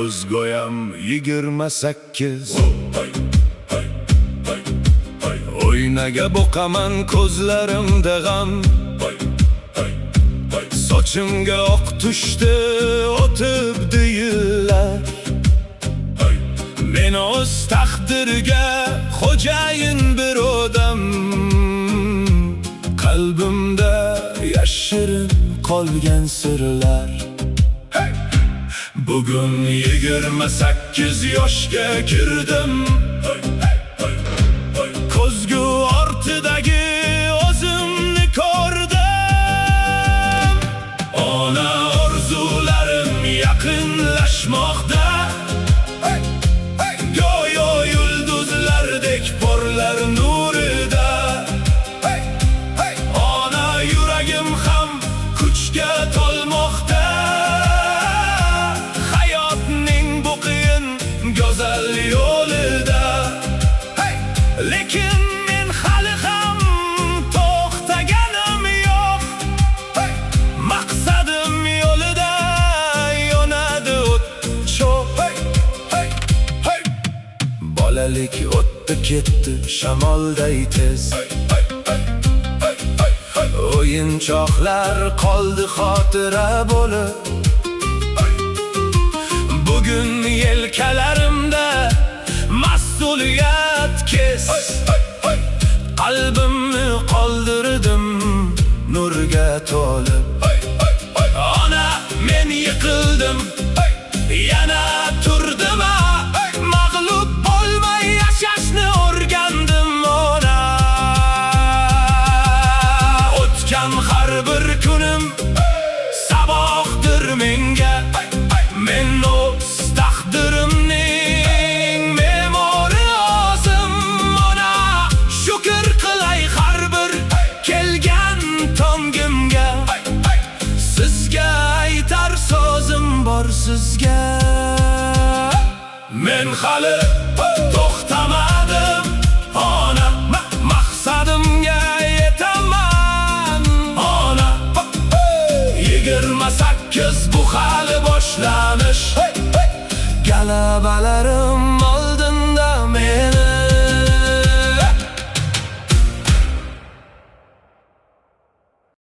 O'zgo'yam 28. O'ynaga boqaman ko'zlarimda g'am, sochimga oq tushdi o'tibdi yillar. Men o'z taqdirga xo'jayin bir odam, qalbimda yashirin qolgan sirlar. Bugun 28 yoshga kirdim, ko'zgu ortidagi o'zimni ko'rdim. Ona orzularim yaqinlashmoqda, go'yo yulduzlardek porlar nurida. Ona yuragim ham kuchga to'lmoqda, hayotning bu qiyin go'zal yo'lida. Lekin men hali ham to'xtaganim yo'q, maqsadim yo'lida yonadi o't cho'q. Bolalik o'tdi ketdi shamolday tez, o'yinchoqlar qoldi xotira bo'lib. Bugun yelkalarimda mas'uliyat kes, qalbimni qoldirdim nurga to'lib. Ona, men yiqildim, yana turdim, mag'lub bo'lmay yashashni o'rgandim. Ona, o'tgan har bir kunim saboqdir menga. Men o'z taqdirimning memori o'zim. Ona, shukr qilay har bir kelgan tongimga. Sizga aytar so'zim bor sizga. Men hali to'xtamadim, ona, maqsadimga yetaman. Ona, 28 bu hali boshlanish, galabalarim